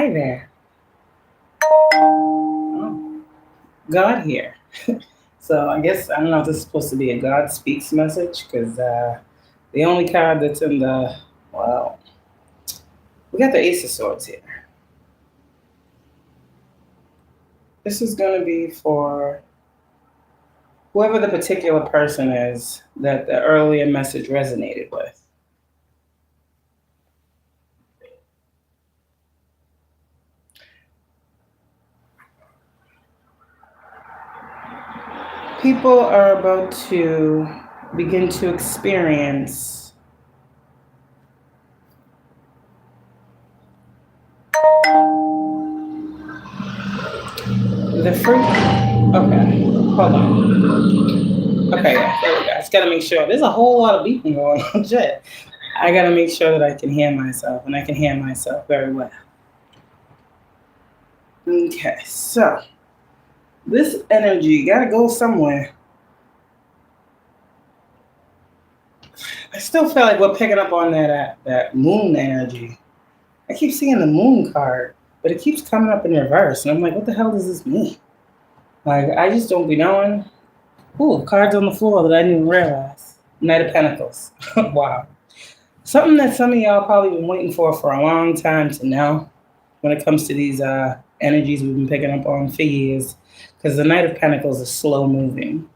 hi there. Oh, God here. So I guess, I don't know if this is supposed to be a God speaks message, because the only card that's in the, well, we got the Ace of Swords here. This is going to be for whoever the particular person is that the earlier message resonated with. People are about to begin to experience the fruit. Okay, hold on. Okay, yeah, there we go. I just gotta make sure. There's a whole lot of beeping going on. Shit. I gotta make sure that I can hear myself, and I can hear myself very well. Okay, so this energy gotta go somewhere. I still feel like we're picking up on that moon energy. I keep seeing the moon card, but it keeps coming up in reverse, and I'm like, what the hell does this mean? Like, I just don't be knowing. Ooh, cards on the floor that I didn't even realize. Knight of Pentacles. Wow. Something that some of y'all probably been waiting for a long time to know when it comes to these energies we've been picking up on for years, because the Knight of Pentacles is slow moving.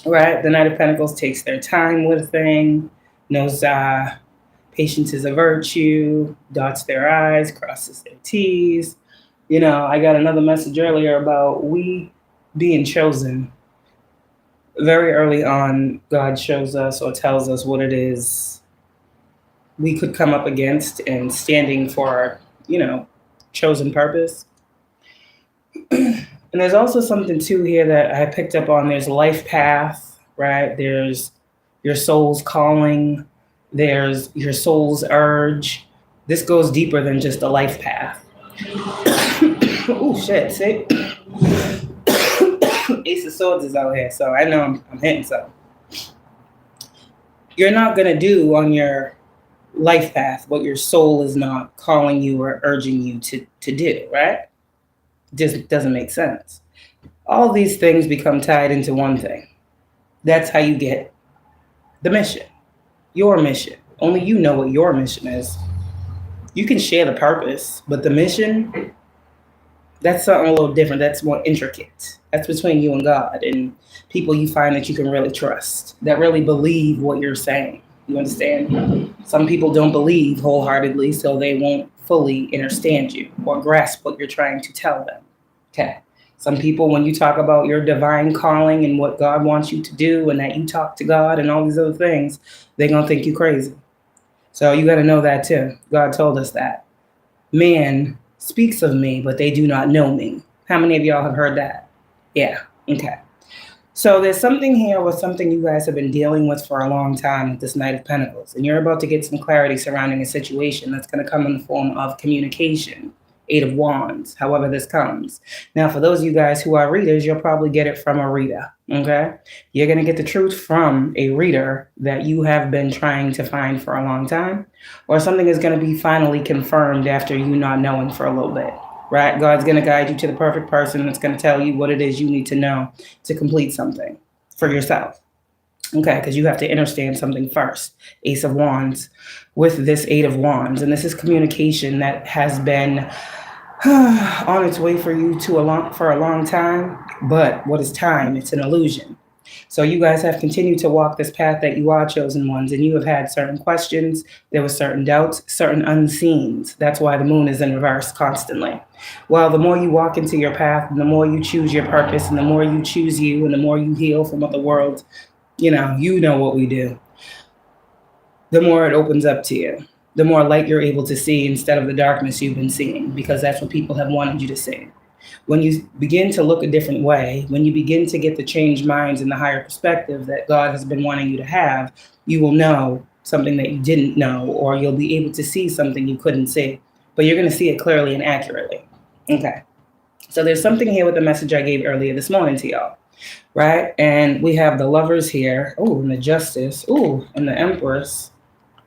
Right? The Knight of Pentacles takes their time with a thing, knows patience is a virtue, dots their I's, crosses their T's. You know, I got another message earlier about we being chosen. Very early on, God shows us or tells us what it is we could come up against and standing for our, chosen purpose. And there's also something too here that I picked up on. There's life path, right? There's your soul's calling. There's your soul's urge. This goes deeper than just a life path. Oh shit! See, Ace of Swords is out here, so I know I'm hitting something. You're not gonna do on your life path what your soul is not calling you or urging you to do, right? Just doesn't make sense. All these things become tied into one thing. That's how you get the mission, your mission. Only you know what your mission is. You can share the purpose, but the mission, that's something a little different. That's more intricate. That's between you and God and people you find that you can really trust, that really believe what you're saying. You understand? Some people don't believe wholeheartedly, so they won't fully understand you or grasp what you're trying to tell them. Okay. Some people, when you talk about your divine calling and what God wants you to do and that you talk to God and all these other things, they're going to think you crazy. So you got to know that too. God told us that. Man speaks of me, but they do not know me. How many of y'all have heard that? Yeah. Okay. So there's something here with something you guys have been dealing with for a long time with this Knight of Pentacles. And you're about to get some clarity surrounding a situation that's going to come in the form of communication. Eight of Wands, however this comes. Now, for those of you guys who are readers, you'll probably get it from a reader, okay? You're going to get the truth from a reader that you have been trying to find for a long time, or something is going to be finally confirmed after you not knowing for a little bit, right? God's going to guide you to the perfect person that's going to tell you what it is you need to know to complete something for yourself. Okay, because you have to understand something first. Ace of Wands with this Eight of Wands. And this is communication that has been on its way for you for a long time. But what is time? It's an illusion. So you guys have continued to walk this path that you are chosen ones, and you have had certain questions. There were certain doubts, certain unseens. That's why the moon is in reverse constantly. Well, the more you walk into your path, and the more you choose your purpose, and the more you choose you, and the more you heal from what the world, you know what we do, the more it opens up to you. The more light you're able to see instead of the darkness you've been seeing, because that's what people have wanted you to see. When you begin to look a different way, when you begin to get the changed minds and the higher perspective that God has been wanting you to have, you will know something that you didn't know, or you'll be able to see something you couldn't see, but you're going to see it clearly and accurately. Okay. So there's something here with the message I gave earlier this morning to y'all, right? And we have the Lovers here. Oh, and the Justice. Oh, and the Empress.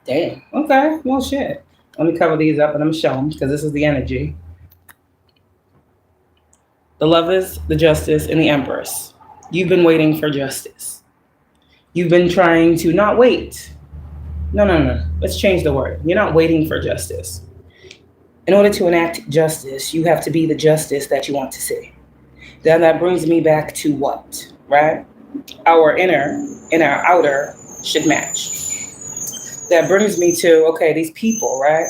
Damn. Okay. Well, shit. Let me cover these up and I'm going to show them because this is the energy. The Lovers, the Justice, and the Empress. You've been waiting for justice. You've been trying to not wait. No. Let's change the word. You're not waiting for justice. In order to enact justice, you have to be the justice that you want to see. Then that brings me back to what, right? Our inner and our outer should match. That brings me to, okay, these people, right?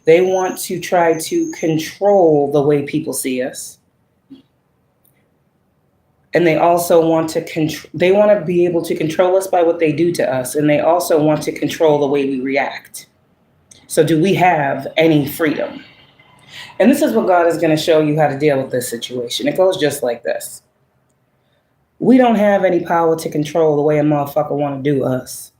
They want to try to control the way people see us. And they also want to they want to be able to control us by what they do to us. And they also want to control the way we react. So do we have any freedom? And this is what God is going to show you how to deal with this situation. It goes just like this. We don't have any power to control the way a motherfucker want to do us.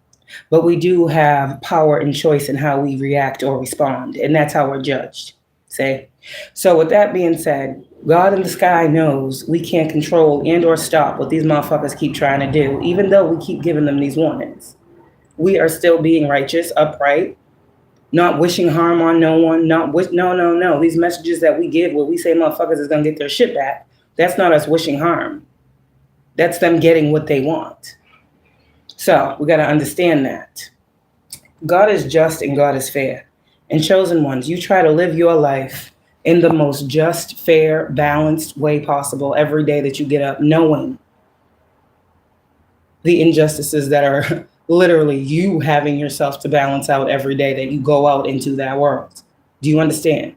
But we do have power and choice in how we react or respond. And that's how we're judged. See? So with that being said, God in the sky knows we can't control and or stop what these motherfuckers keep trying to do, even though we keep giving them these warnings. We are still being righteous, upright, not wishing harm on no one, no. These messages that we give where we say motherfuckers is going to get their shit back, that's not us wishing harm. That's them getting what they want. So we got to understand that. God is just and God is fair. And chosen ones, you try to live your life in the most just, fair, balanced way possible every day that you get up, knowing the injustices that are literally you having yourself to balance out every day that you go out into that world. Do you understand?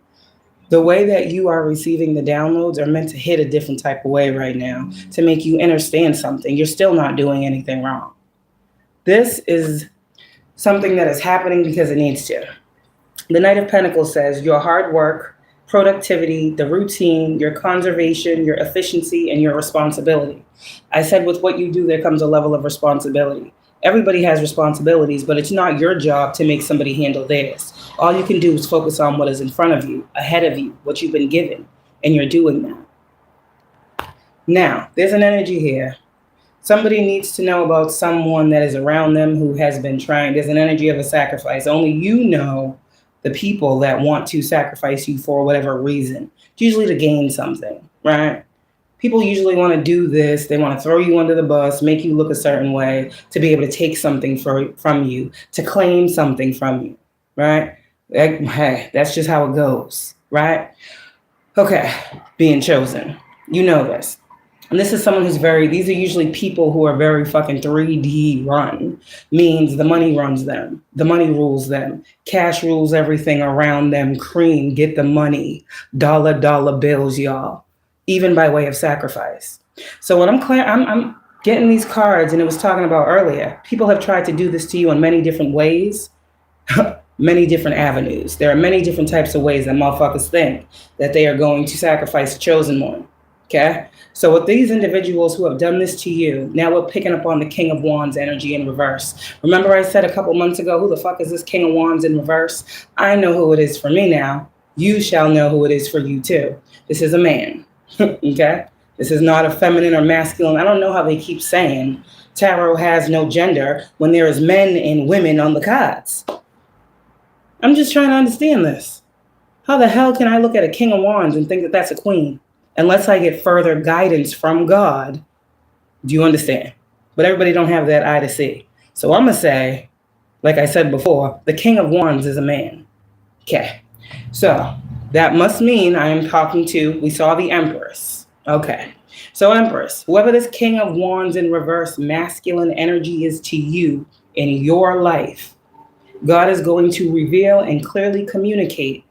The way that you are receiving the downloads are meant to hit a different type of way right now to make you understand something. You're still not doing anything wrong. This is something that is happening because it needs to. The Knight of Pentacles says your hard work, productivity, the routine, your conservation, your efficiency, and your responsibility. I said with what you do, there comes a level of responsibility. Everybody has responsibilities, but it's not your job to make somebody handle theirs. All you can do is focus on what is in front of you, ahead of you, what you've been given, and you're doing that. Now, there's an energy here. Somebody needs to know about someone that is around them who has been trying. There's an energy of a sacrifice. Only you know the people that want to sacrifice you for whatever reason. It's usually to gain something, right? People usually want to do this. They want to throw you under the bus, make you look a certain way, to be able to take something from you, to claim something from you, right? Hey, that's just how it goes, right? Okay, being chosen. You know this. And this is someone who's these are usually people who are very fucking 3D run. Means the money runs them. The money rules them. Cash rules everything around them. Cream, get the money. Dollar bills, y'all. Even by way of sacrifice. So what I'm getting these cards, and it was talking about earlier, people have tried to do this to you in many different ways, many different avenues. There are many different types of ways that motherfuckers think that they are going to sacrifice a chosen one. Okay? So with these individuals who have done this to you, now we're picking up on the King of Wands energy in reverse. Remember I said a couple months ago, who the fuck is this King of Wands in reverse? I know who it is for me now. You shall know who it is for you too. This is a man. Okay? This is not a feminine or masculine. I don't know how they keep saying tarot has no gender when there is men and women on the cards. I'm just trying to understand this. How the hell can I look at a King of Wands and think that that's a queen? Unless I get further guidance from God. Do you understand? But everybody don't have that eye to see. So I'm going to say, like I said before, the King of Wands is a man. Okay. So that must mean I am talking to, we saw the Empress. Okay. So Empress, whoever this King of Wands in reverse masculine energy is to you in your life, God is going to reveal and clearly communicate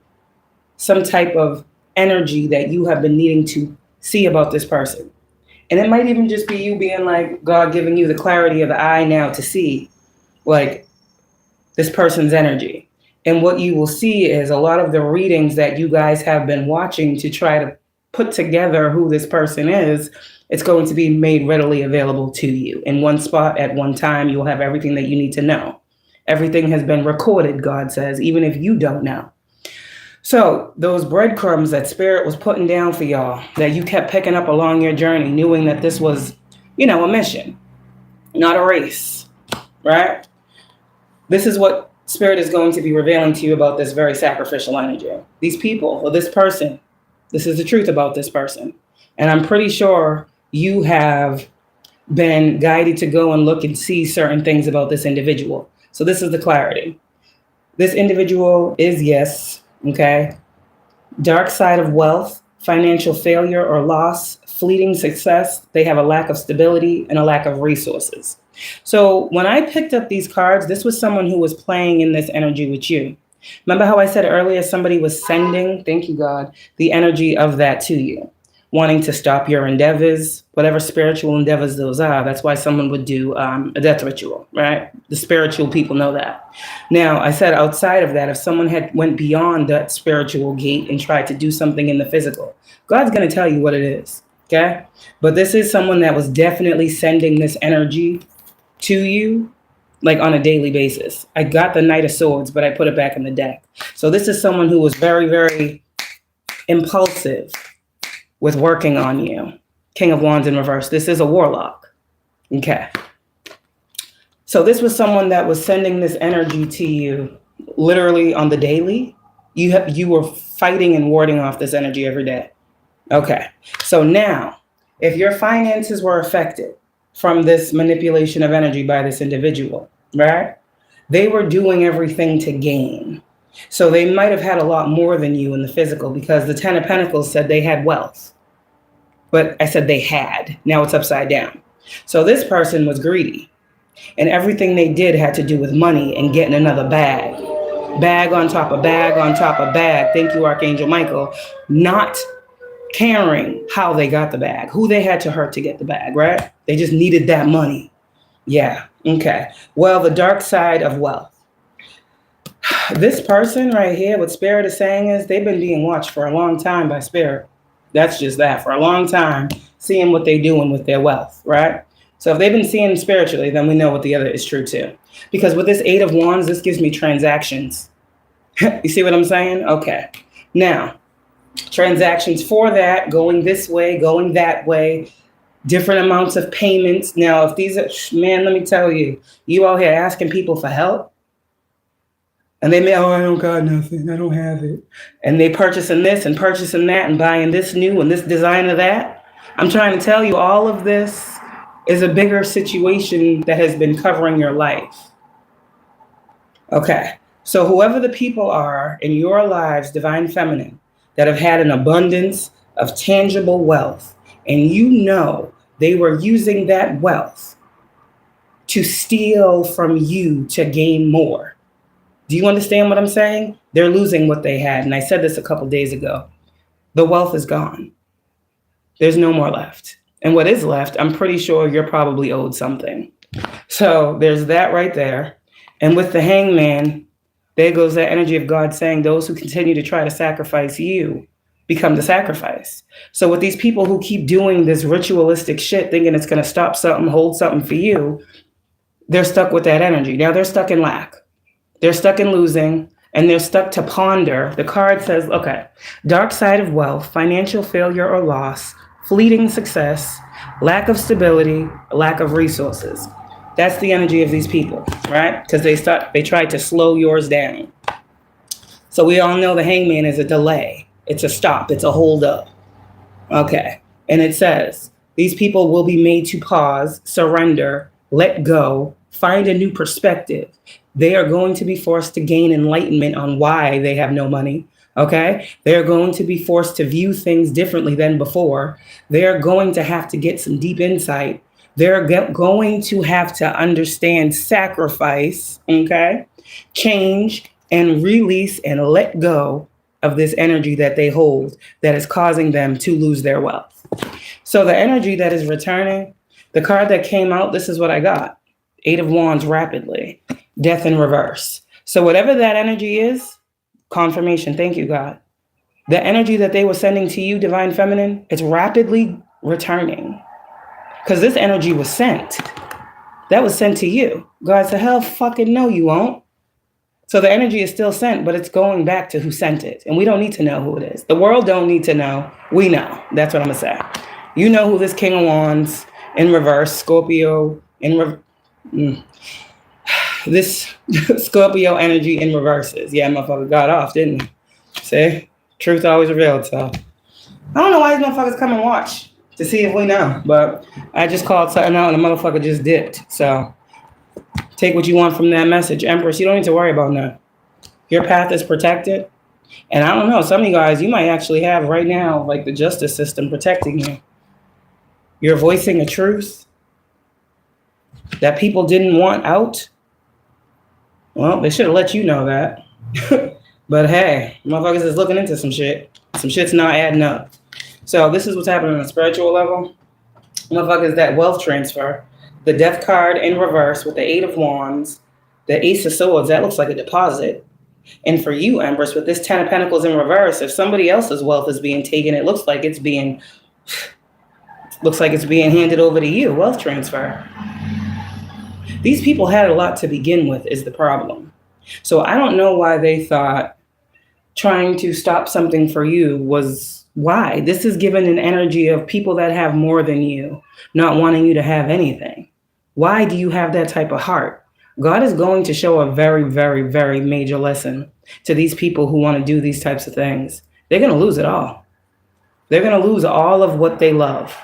some type of energy that you have been needing to see about this person. And it might even just be you being like, God giving you the clarity of the eye now to see like this person's energy. And what you will see is a lot of the readings that you guys have been watching to try to put together who this person is, it's going to be made readily available to you. In one spot at one time, you'll have everything that you need to know. Everything has been recorded, God says, even if you don't know. So those breadcrumbs that Spirit was putting down for y'all, that you kept picking up along your journey, knowing that this was, a mission, not a race, right? This is what Spirit is going to be revealing to you about this very sacrificial energy. These people, or this person, this is the truth about this person. And I'm pretty sure you have been guided to go and look and see certain things about this individual. So this is the clarity. This individual is, yes, okay, dark side of wealth, financial failure or loss, fleeting success. They have a lack of stability and a lack of resources. So when I picked up these cards, this was someone who was playing in this energy with you. Remember how I said earlier, somebody was sending, thank you, God, the energy of that to you, wanting to stop your endeavors, whatever spiritual endeavors those are. That's why someone would do a death ritual, right? The spiritual people know that. Now, I said outside of that, if someone had went beyond that spiritual gate and tried to do something in the physical, God's going to tell you what it is, okay? But this is someone that was definitely sending this energy to you, like on a daily basis. I got the Knight of Swords, but I put it back in the deck. So this is someone who was very, very impulsive with working on you. King of Wands in reverse. This is a warlock. Okay. So this was someone that was sending this energy to you literally on the daily. You were fighting and warding off this energy every day. Okay. So now, if your finances were affected from this manipulation of energy by this individual, right? They were doing everything to gain. So they might have had a lot more than you in the physical, because the Ten of Pentacles said they had wealth. But I said they had. Now it's upside down. So this person was greedy. And everything they did had to do with money and getting another bag. Bag on top of bag on top of bag. Thank you, Archangel Michael. Not caring how they got the bag, who they had to hurt to get the bag, right? They just needed that money. Yeah, okay. Well, the dark side of wealth. This person right here, what Spirit is saying is they've been being watched for a long time by Spirit. That's just that, for a long time, seeing what they're doing with their wealth, right? So if they've been seeing spiritually, then we know what the other is true too. Because with this Eight of Wands, this gives me transactions. You see what I'm saying? Okay. Now, transactions for that, going this way, going that way, different amounts of payments. Now, if these are, man, let me tell you, you out here asking people for help, and they may, oh, I don't got nothing, I don't have it. And they purchasing this and purchasing that and buying this new and this design of that. I'm trying to tell you, all of this is a bigger situation that has been covering your life. Okay, so whoever the people are in your lives, Divine Feminine, that have had an abundance of tangible wealth, and you know they were using that wealth to steal from you to gain more. Do you understand what I'm saying? They're losing what they had. And I said this a couple days ago. The wealth is gone. There's no more left. And what is left, I'm pretty sure you're probably owed something. So there's that right there. And with the Hangman, there goes that energy of God saying those who continue to try to sacrifice you become the sacrifice. So with these people who keep doing this ritualistic shit, thinking it's going to stop something, hold something for you, they're stuck with that energy. Now they're stuck in lack. They're stuck in losing, and they're stuck to ponder. The card says, okay, dark side of wealth, financial failure or loss, fleeting success, lack of stability, lack of resources. That's the energy of these people, right? Because they tried to slow yours down. So we all know the Hangman is a delay. It's a stop. It's a hold up. Okay. And it says, these people will be made to pause, surrender, let go, find a new perspective. They are going to be forced to gain enlightenment on why they have no money. Okay. They're going to be forced to view things differently than before. They're going to have to get some deep insight. They're going to have to understand sacrifice, okay, change, and release and let go of this energy that they hold that is causing them to lose their wealth. So the energy that is returning, the card that came out, this is what I got. Eight of Wands rapidly, death in reverse. So whatever that energy is, confirmation, thank you, God. The energy that they were sending to you, Divine Feminine, it's rapidly returning. Because this energy was sent. That was sent to you. God said, hell fucking no, you won't. So the energy is still sent, but it's going back to who sent it. And we don't need to know who it is. The world don't need to know. We know. That's what I'm going to say. You know who this King of Wands in reverse, Scorpio in reverse. This Scorpio energy in reverses. Yeah, motherfucker got off, didn't he? See? Truth always revealed, so. I don't know why these motherfuckers come and watch to see if we know, but I just called something out and the motherfucker just dipped. So take what you want from that message. Empress, you don't need to worry about that. Your path is protected. And I don't know, some of you guys, you might actually have right now, like the justice system protecting you. You're voicing a truth that people didn't want out. Well, they should have let you know that. But hey, motherfuckers is looking into some shit. Some shit's not adding up. So this is what's happening on a spiritual level. Motherfuckers, that wealth transfer. The death card in reverse with the 8 of wands. The ace of swords, that looks like a deposit. And for you, Empress, with this 10 of pentacles in reverse, if somebody else's wealth is being taken, it looks like it's being handed over to you. Wealth transfer. These people had a lot to begin with is the problem. So I don't know why they thought trying to stop something for you was why. This is given an energy of people that have more than you, not wanting you to have anything. Why do you have that type of heart? God is going to show a very, very, very major lesson to these people who want to do these types of things. They're going to lose it all. They're going to lose all of what they love.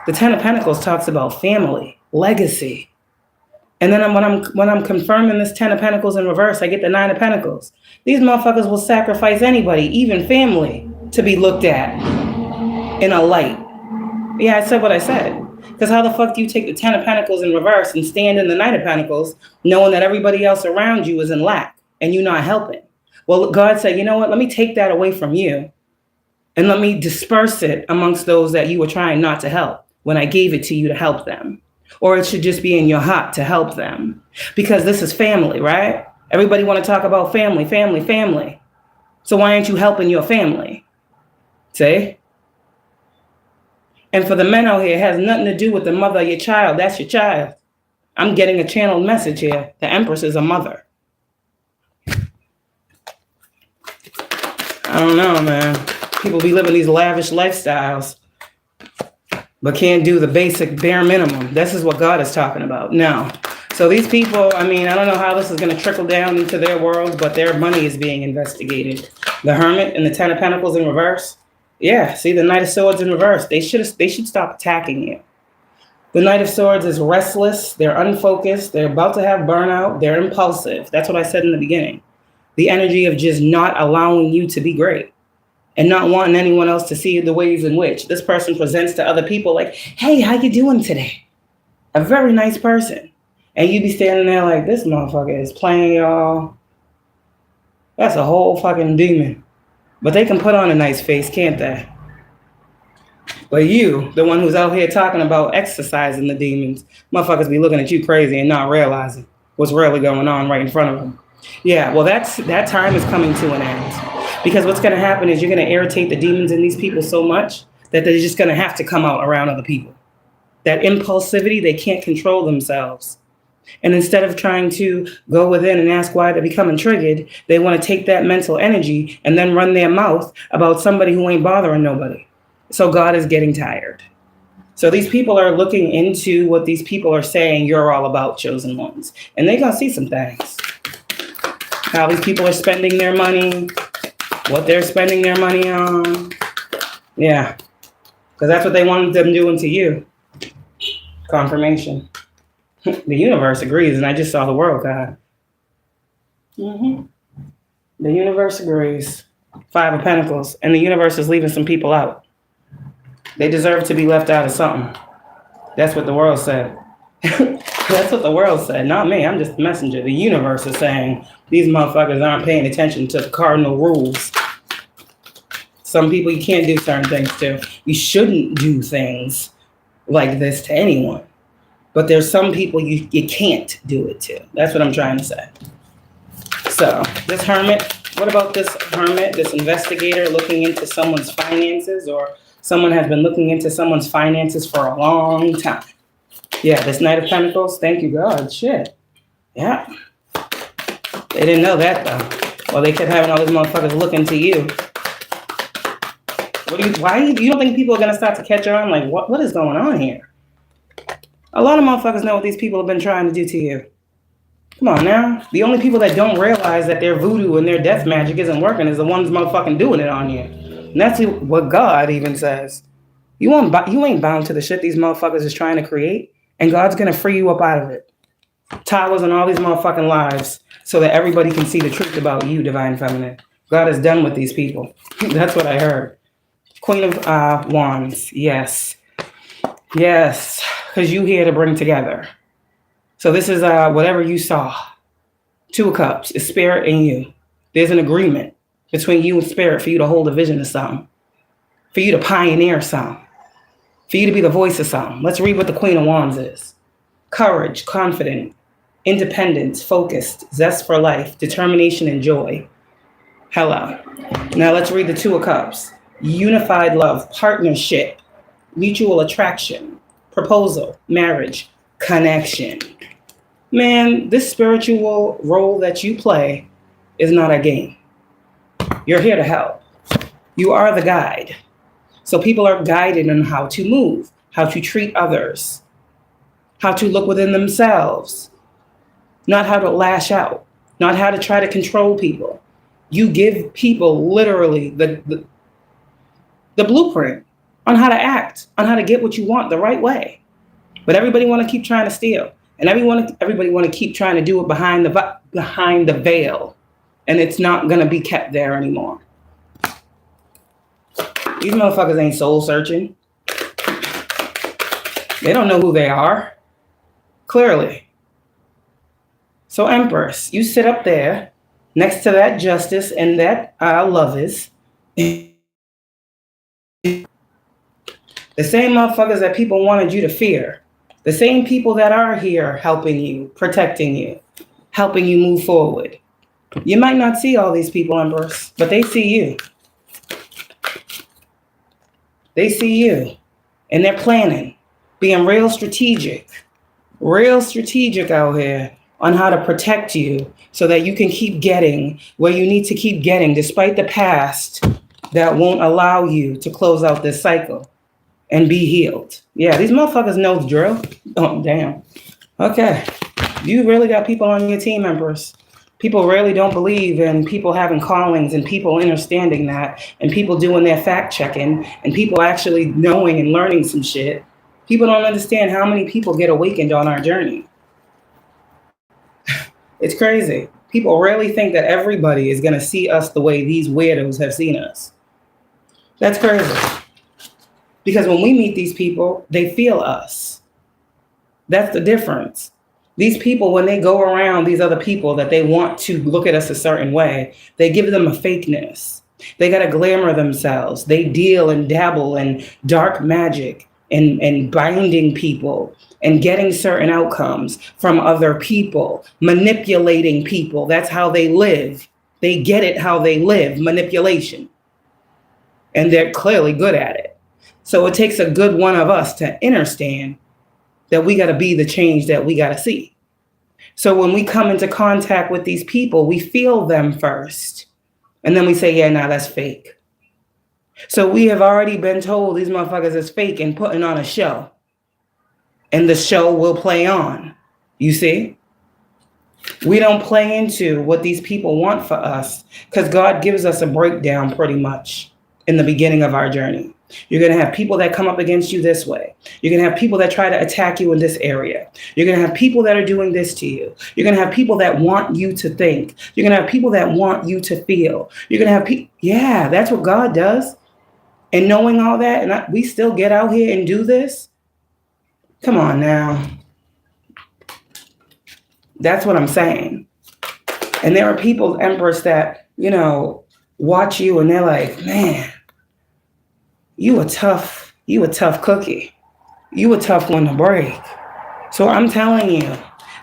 The 10 of Pentacles talks about family, legacy. And then when I'm confirming this 10 of Pentacles in reverse, I get the 9 of Pentacles. These motherfuckers will sacrifice anybody, even family, to be looked at in a light. Yeah, I said what I said. Because how the fuck do you take the 10 of Pentacles in reverse and stand in the 9 of Pentacles knowing that everybody else around you is in lack and you're not helping? Well, God said, you know what? Let me take that away from you and let me disperse it amongst those that you were trying not to help when I gave it to you to help them. Or it should just be in your heart to help them. Because this is family, right? Everybody want to talk about family, family, family. So why aren't you helping your family? See? And for the men out here, it has nothing to do with the mother of your child. That's your child. I'm getting a channeled message here. The Empress is a mother. I don't know, man. People be living these lavish lifestyles, but can't do the basic bare minimum. This is what God is talking about. No. So these people, I mean, I don't know how this is going to trickle down into their world, but their money is being investigated. The Hermit and the 10 of Pentacles in reverse. Yeah, see the Knight of Swords in reverse. They should stop attacking you. The Knight of Swords is restless. They're unfocused. They're about to have burnout. They're impulsive. That's what I said in the beginning. The energy of just not allowing you to be great and not wanting anyone else to see the ways in which this person presents to other people like, hey, how you doing today? A very nice person. And you be standing there like, this motherfucker is playing y'all. That's a whole fucking demon. But they can put on a nice face, can't they? But you, the one who's out here talking about exercising the demons, motherfuckers be looking at you crazy and not realizing what's really going on right in front of them. Yeah, well, that time is coming to an end. Because what's going to happen is you're going to irritate the demons in these people so much that they're just going to have to come out around other people. That impulsivity, they can't control themselves. And instead of trying to go within and ask why they're becoming triggered, they want to take that mental energy and then run their mouth about somebody who ain't bothering nobody. So God is getting tired. So these people are looking into what these people are saying you're all about, chosen ones. And they're going to see some things. How these people are spending their money, what they're spending their money on. Yeah. Because that's what they wanted them doing to you. Confirmation. The universe agrees, and I just saw the world card. The universe agrees. 5 of Pentacles. And the universe is leaving some people out. They deserve to be left out of something. That's what the world said. That's what the world said. Not me. I'm just the messenger. The universe is saying these motherfuckers aren't paying attention to the cardinal rules. Some people you can't do certain things to. You shouldn't do things like this to anyone. But there's some people you can't do it to. That's what I'm trying to say. So this Hermit, what about this Hermit, this investigator looking into someone's finances, or someone has been looking into someone's finances for a long time? Yeah, this Knight of Pentacles, thank you God, shit. Yeah. They didn't know that though. Well, they kept having all these motherfuckers looking to you. You don't think people are gonna start to catch on? Like, what is going on here? A lot of motherfuckers know what these people have been trying to do to you. Come on now. The only people that don't realize that their voodoo and their death magic isn't working is the ones motherfucking doing it on you. And that's what God even says. You ain't bound to the shit these motherfuckers is trying to create, and God's gonna free you up out of it. Towers and all these motherfucking lives so that everybody can see the truth about you, Divine Feminine. God is done with these people. That's what I heard. Queen of Wands. Yes. Yes. Because you here to bring together. So this is whatever you saw. Two of Cups is Spirit and you. There's an agreement between you and Spirit for you to hold a vision of something. For you to pioneer something. For you to be the voice of something. Let's read what the Queen of Wands is. Courage, confident, independence, focused, zest for life, determination, and joy. Hello. Now let's read the Two of Cups. Unified love, partnership, mutual attraction, proposal, marriage, connection. Man, this spiritual role that you play is not a game. You're here to help. You are the guide. So people are guided on how to move, how to treat others, how to look within themselves, not how to lash out, not how to try to control people. You give people literally the blueprint on how to act, on how to get what you want the right way. But everybody want to keep trying to steal. And everybody want to keep trying to do it behind the veil. And it's not going to be kept there anymore. These motherfuckers ain't soul searching. They don't know who they are. Clearly. So Empress, you sit up there next to that Justice and that Lovers. The same motherfuckers that people wanted you to fear. The same people that are here helping you, protecting you, helping you move forward. You might not see all these people, Empress, but they see you. They see you. And they're planning, being real strategic out here on how to protect you so that you can keep getting where you need to keep getting despite the past that won't allow you to close out this cycle and be healed. Yeah, these motherfuckers know the drill. Oh, damn. Okay. You really got people on your team, Empress. People really don't believe in people having callings and people understanding that and people doing their fact checking and people actually knowing and learning some shit. People don't understand how many people get awakened on our journey. It's crazy. People really think that everybody is going to see us the way these weirdos have seen us. That's crazy. Because when we meet these people, they feel us. That's the difference. These people, when they go around these other people that they want to look at us a certain way, they give them a fakeness. They got to glamour themselves. They deal and dabble in dark magic and binding people and getting certain outcomes from other people, manipulating people. That's how they live. They get it how they live, manipulation. And they're clearly good at it. So it takes a good one of us to understand that we got to be the change that we got to see. So when we come into contact with these people, we feel them first. And then we say, yeah, nah, that's fake. So we have already been told these motherfuckers is fake and putting on a show. And the show will play on. You see? We don't play into what these people want for us because God gives us a breakdown pretty much in the beginning of our journey. You're going to have people that come up against you this way. You're going to have people that try to attack you in this area. You're going to have people that are doing this to you. You're going to have people that want you to think. You're going to have people that want you to feel. You're going to have people. Yeah, that's what God does. And knowing all that, and we still get out here and do this. Come on now. That's what I'm saying. And there are people, Empress, that, watch you and they're like, man, you a tough cookie. You a tough one to break. So I'm telling you,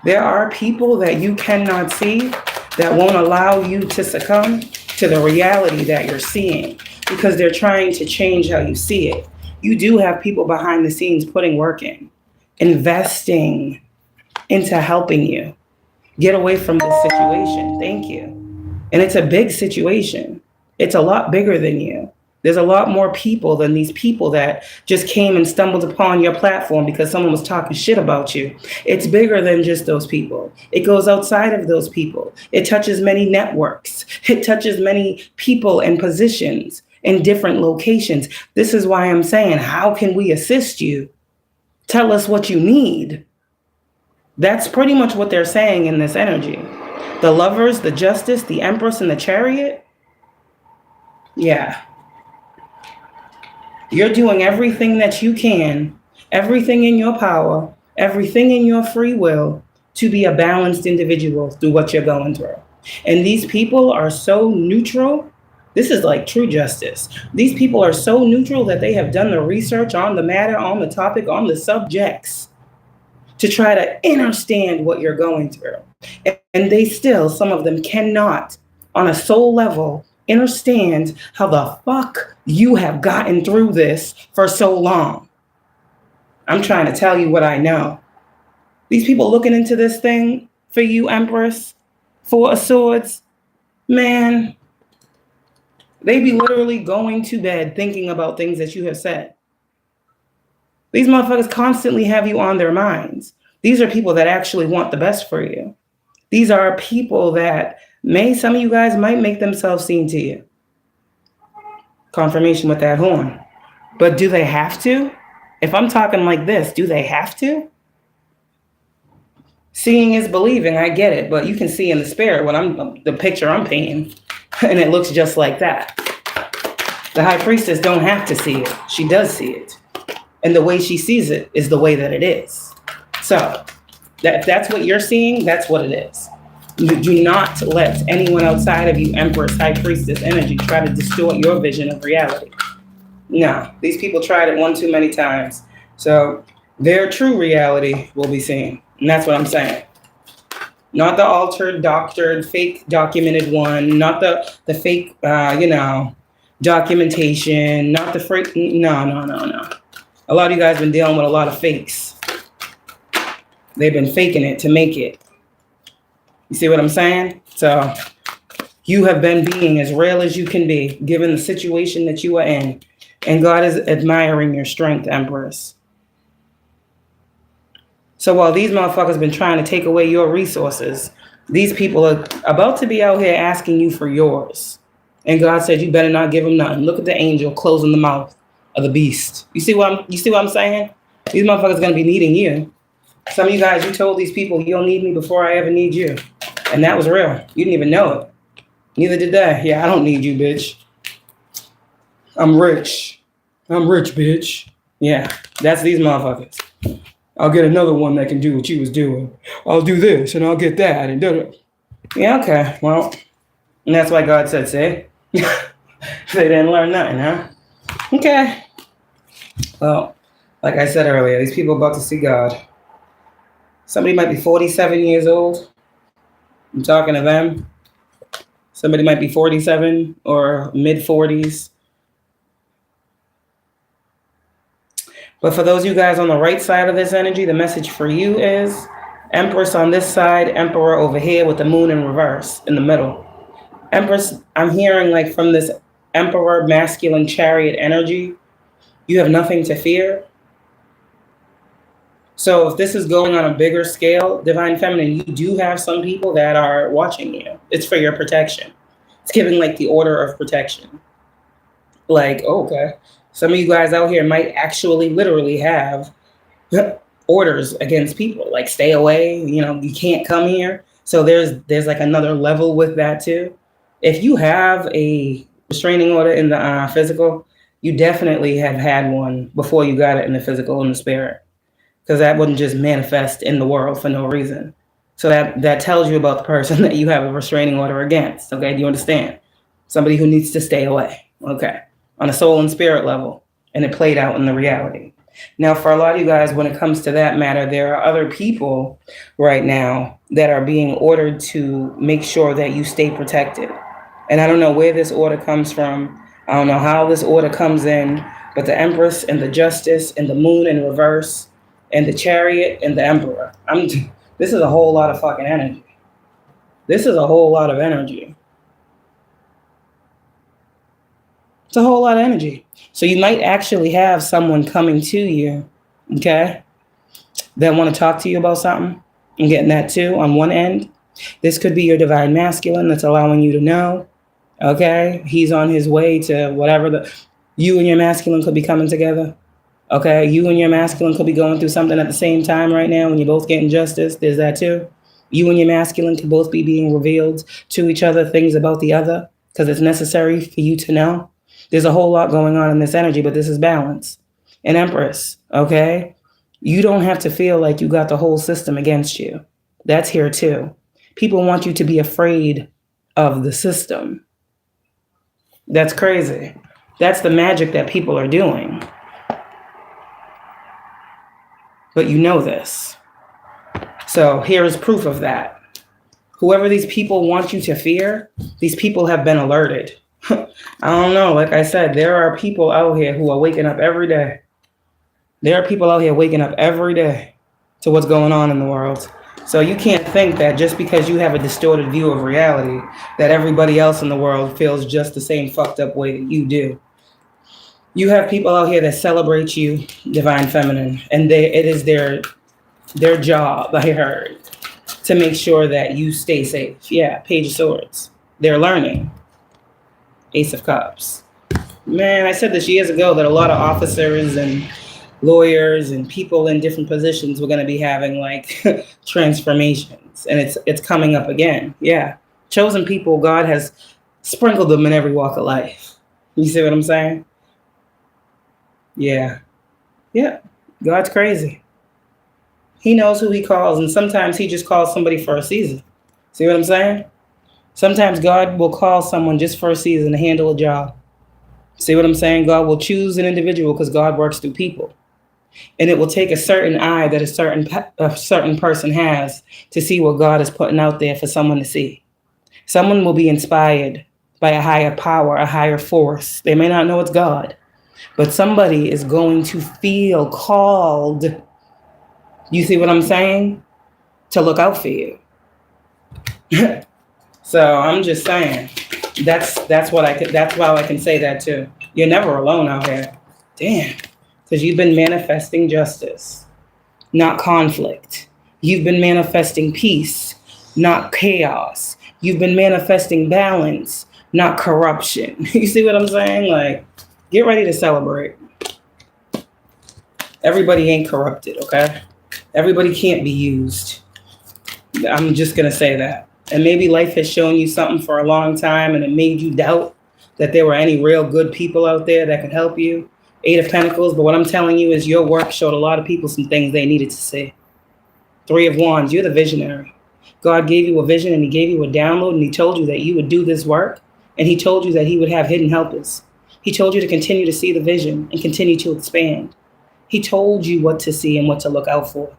there are people that you cannot see that won't allow you to succumb to the reality that you're seeing because they're trying to change how you see it. You do have people behind the scenes putting work in, investing into helping you get away from this situation. Thank you. And it's a big situation. It's a lot bigger than you. There's a lot more people than these people that just came and stumbled upon your platform because someone was talking shit about you. It's bigger than just those people. It goes outside of those people. It touches many networks. It touches many people and positions in different locations. This is why I'm saying, how can we assist you? Tell us what you need. That's pretty much what they're saying in this energy. The Lovers, the Justice, the Empress, and the Chariot. Yeah. You're doing everything that you can, everything in your power, everything in your free will to be a balanced individual through what you're going through. And these people are so neutral. This is like true justice. These people are so neutral that they have done the research on the matter, on the topic, on the subjects to try to understand what you're going through. And they still, some of them cannot, on a soul level, understand how the fuck you have gotten through this for so long. I'm trying to tell you what I know. These people looking into this thing for you, Empress, Four of Swords, man, they be literally going to bed thinking about things that you have said. These motherfuckers constantly have you on their minds. These are people that actually want the best for you. These are people that some of you guys might make themselves seen to you. Confirmation with that horn. But do they have to? If I'm talking like this, do they have to? Seeing is believing, I get it, but you can see in the spirit what the picture I'm painting, and it looks just like that. The High Priestess don't have to see it. She does see it. And the way she sees it is the way that it is. So that's what you're seeing, that's what it is. Do not let anyone outside of you, Empress, High Priestess energy, try to distort your vision of reality. No, these people tried it one too many times. So their true reality will be seen. And that's what I'm saying. Not the altered, doctored, fake documented one, not the fake, documentation, not the fake, no. A lot of you guys been dealing with a lot of fakes. They've been faking it to make it. You see what I'm saying? So you have been being as real as you can be, given the situation that you are in. And God is admiring your strength, Empress. So while these motherfuckers been trying to take away your resources, these people are about to be out here asking you for yours. And God said, you better not give them nothing. Look at the angel closing the mouth of the beast. You see what I'm saying? These motherfuckers are going to be needing you. Some of you guys, you told these people, you don't need me before I ever need you. And that was real. You didn't even know it. Neither did they. Yeah, I don't need you, bitch. I'm rich. I'm rich, bitch. Yeah, that's these motherfuckers. I'll get another one that can do what you was doing. I'll do this and I'll get that and do it. Yeah, okay. Well, and that's why God said, say. They didn't learn nothing, huh? Okay. Well, like I said earlier, these people are about to see God. Somebody might be 47 years old. I'm talking to them. Somebody might be 47 or mid-40s. But for those of you guys on the right side of this energy, the message for you is Empress on this side, Emperor over here with the moon in reverse in the middle. Empress, I'm hearing like from this Emperor masculine chariot energy, you have nothing to fear. So if this is going on a bigger scale, Divine Feminine, you do have some people that are watching you. It's for your protection. It's giving like the order of protection. Like, okay. Some of you guys out here might actually literally have orders against people, like stay away, you can't come here. So there's like another level with that too. If you have a restraining order in the physical, you definitely have had one before you got it in the physical and the spirit, because that wouldn't just manifest in the world for no reason. So that tells you about the person that you have a restraining order against. Okay, do you understand? Somebody who needs to stay away. Okay. On a soul and spirit level, and it played out in the reality. Now, for a lot of you guys, when it comes to that matter, there are other people right now that are being ordered to make sure that you stay protected. And I don't know where this order comes from. I don't know how this order comes in, but the Empress and the Justice and the Moon in reverse and the Chariot and the Emperor. This is a whole lot of fucking energy. This is a whole lot of energy. It's a whole lot of energy. So you might actually have someone coming to you, okay, that want to talk to you about something. I'm getting that too on one end. This could be your divine masculine that's allowing you to know, okay, he's on his way to whatever. You and your masculine could be coming together. Okay, you and your masculine could be going through something at the same time right now when you're both getting justice. There's that too. You and your masculine could both be being revealed to each other things about the other because it's necessary for you to know. There's a whole lot going on in this energy, but this is balance. And Empress, okay? You don't have to feel like you got the whole system against you. That's here too. People want you to be afraid of the system. That's crazy. That's the magic that people are doing. But you know this. So here is proof of that. Whoever these people want you to fear, these people have been alerted. I don't know. Like I said, there are people out here who are waking up every day. There are people out here waking up every day to what's going on in the world. So you can't think that just because you have a distorted view of reality, that everybody else in the world feels just the same fucked up way that you do. You have people out here that celebrate you, divine feminine, and it is their job, I heard, to make sure that you stay safe. Yeah, Page of Swords. They're learning. Ace of Cups. Man, I said this years ago that a lot of officers and lawyers and people in different positions were going to be having like transformations, and it's coming up again. Yeah, chosen people, God has sprinkled them in every walk of life. You see what I'm saying? Yeah. God's crazy. He knows who he calls, and sometimes he just calls somebody for a season. See what I'm saying? Sometimes God will call someone just for a season to handle a job. See what I'm saying? God will choose an individual because God works through people. And it will take a certain eye that a certain person has to see what God is putting out there for someone to see. Someone will be inspired by a higher power, a higher force. They may not know it's God, but somebody is going to feel called. You see what I'm saying? To look out for you. So I'm just saying, that's why I can say that too. You're never alone out here. Damn. Because you've been manifesting justice, not conflict. You've been manifesting peace, not chaos. You've been manifesting balance, not corruption. You see what I'm saying? Like, get ready to celebrate. Everybody ain't corrupted, okay? Everybody can't be used. I'm just going to say that. And maybe life has shown you something for a long time and it made you doubt that there were any real good people out there that could help you. 8 of Pentacles. But what I'm telling you is your work showed a lot of people some things they needed to see. 3 of Wands. You're the visionary. God gave you a vision and he gave you a download and he told you that you would do this work. And he told you that he would have hidden helpers. He told you to continue to see the vision and continue to expand. He told you what to see and what to look out for.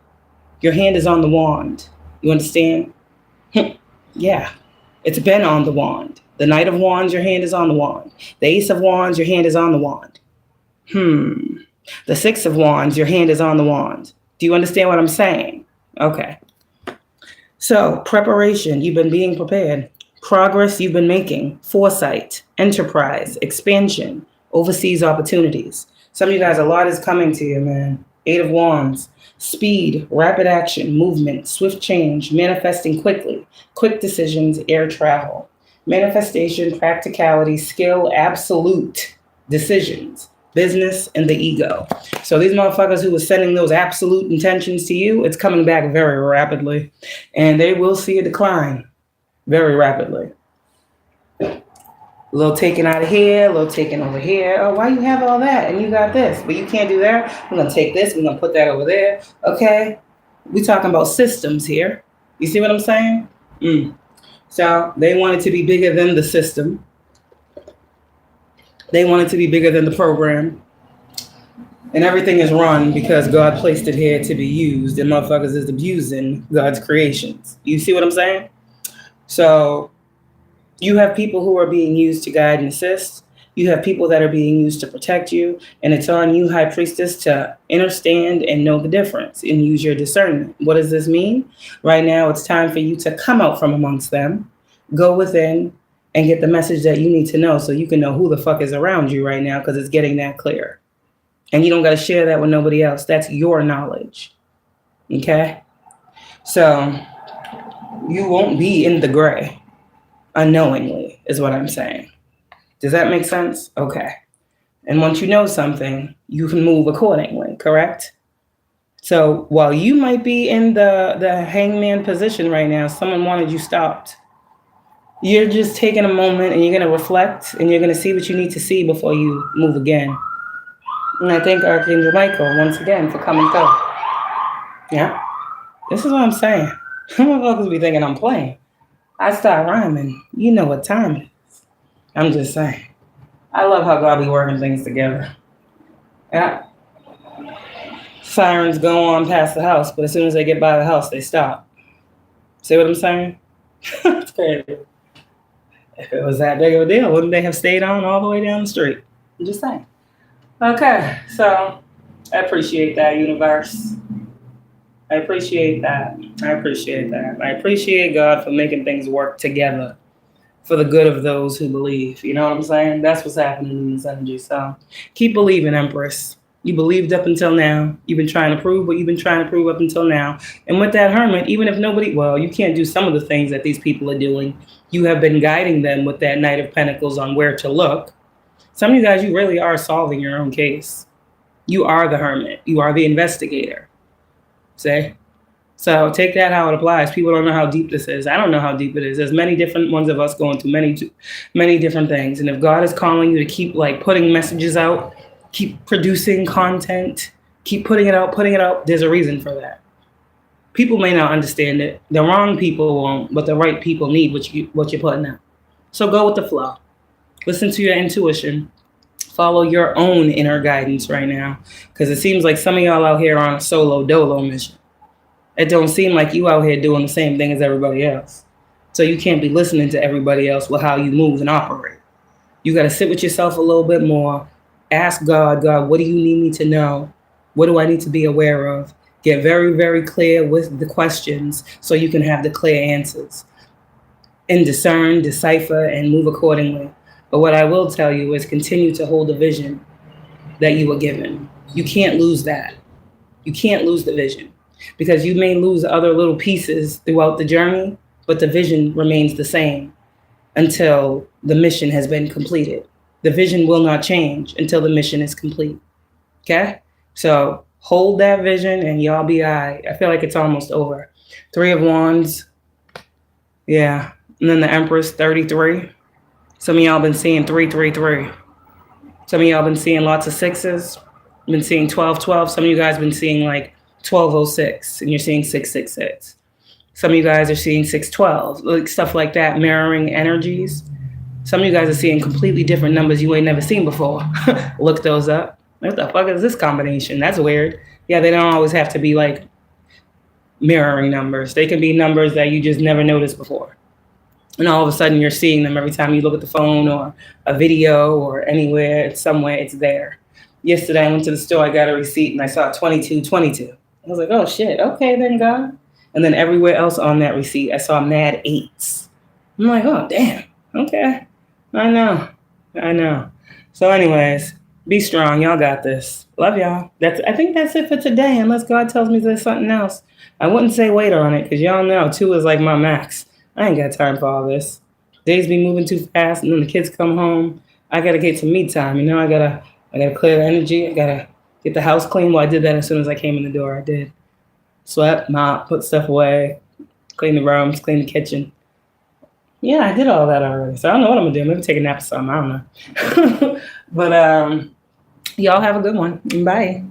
Your hand is on the wand. You understand? Yeah, it's been on the wand. The Knight of Wands, your hand is on the wand. The Ace of Wands, your hand is on the wand. The 6 of Wands, your hand is on the wand. Do you understand what I'm saying? Okay. So, preparation, you've been being prepared. Progress, you've been making. Foresight, enterprise, expansion, overseas opportunities. Some of you guys, a lot is coming to you, man. 8 of Wands. Speed, rapid action, movement, swift change, manifesting quickly, quick decisions, air travel. Manifestation, practicality, skill, absolute decisions, business, and the ego. So these motherfuckers who were sending those absolute intentions to you, it's coming back very rapidly. And they will see a decline very rapidly. A little taken out of here, a little taken over here. Oh, why you have all that? And you got this, but you can't do that. We're going to take this, we're going to put that over there. Okay? We're talking about systems here. You see what I'm saying? So they want it to be bigger than the system. They want it to be bigger than the program. And everything is run because God placed it here to be used. And motherfuckers is abusing God's creations. You see what I'm saying? So you have people who are being used to guide and assist. You have people that are being used to protect you. And it's on you, High Priestess, to understand and know the difference and use your discernment. What does this mean? Right now, it's time for you to come out from amongst them, go within, and get the message that you need to know so you can know who the fuck is around you right now, because it's getting that clear. And you don't got to share that with nobody else. That's your knowledge. Okay? So you won't be in the gray unknowingly, is what I'm saying. Does that make sense? Okay. And once you know something, you can move accordingly, correct? So while you might be in the hangman position right now, someone wanted you stopped. You're just taking a moment and you're going to reflect and you're going to see what you need to see before you move again. And I thank Archangel Michael once again for coming through. Yeah. This is what I'm saying. Motherfuckers be thinking I'm playing. I start rhyming. You know what time it is. I'm just saying. I love how God be working things together. Yeah. Sirens go on past the house, but as soon as they get by the house, they stop. See what I'm saying? It's crazy. If it was that big of a deal, wouldn't they have stayed on all the way down the street? I'm just saying. Okay, so I appreciate that, universe. I appreciate that. I appreciate that. I appreciate God for making things work together for the good of those who believe. You know what I'm saying? That's what's happening in this energy. So keep believing, Empress. You believed up until now. You've been trying to prove what you've been trying to prove up until now. And with that Hermit, even if nobody, well, you can't do some of the things that these people are doing. You have been guiding them with that Knight of Pentacles on where to look. Some of you guys, you really are solving your own case. You are the Hermit. You are the investigator. See? So take that how it applies. People don't know how deep this is. I don't know how deep it is. There's many different ones of us going through many different things. And if God is calling you to keep putting messages out, keep producing content, keep putting it out, there's a reason for that. People may not understand it. The wrong people won't, but the right people need what you're putting out. So go with the flow. Listen to your intuition. Follow your own inner guidance right now. Because it seems like some of y'all out here are on a solo dolo mission. It don't seem like you out here doing the same thing as everybody else. So you can't be listening to everybody else with how you move and operate. You got to sit with yourself a little bit more. Ask God, what do you need me to know? What do I need to be aware of? Get very, very clear with the questions so you can have the clear answers. And discern, decipher, and move accordingly. But what I will tell you is continue to hold the vision that you were given. You can't lose that. You can't lose the vision. Because you may lose other little pieces throughout the journey, but the vision remains the same until the mission has been completed. The vision will not change until the mission is complete. Okay? So hold that vision and y'all be all right. I feel like it's almost over. 3 of Wands. Yeah. And then the Empress, 33. Some of y'all been seeing 333. Some of y'all been seeing lots of 6s. Been seeing 1212. Some of you guys been seeing 1206 and you're seeing 666. Some of you guys are seeing 612, stuff like that, mirroring energies. Some of you guys are seeing completely different numbers you ain't never seen before. Look those up. What the fuck is this combination? That's weird. Yeah, they don't always have to be mirroring numbers. They can be numbers that you just never noticed before. And all of a sudden you're seeing them every time you look at the phone or a video or anywhere, somewhere, it's there. Yesterday I went to the store, I got a receipt and I saw 2222. I was like, oh shit, okay then, God. And then everywhere else on that receipt, I saw mad 8s. I'm like, oh damn, okay. I know. So anyways, be strong, y'all got this. Love y'all. I think that's it for today, unless God tells me there's something else. I wouldn't say wait on it, because y'all know 2 is my max. I ain't got time for all this. Days be moving too fast, and then the kids come home. I gotta get some me time, I gotta clear the energy. I gotta get the house clean. Well, I did that as soon as I came in the door. I did. Swept, mop, put stuff away, clean the rooms, clean the kitchen. Yeah, I did all that already. So I don't know what I'm gonna do. Maybe take a nap or something. I don't know. But y'all have a good one. Bye.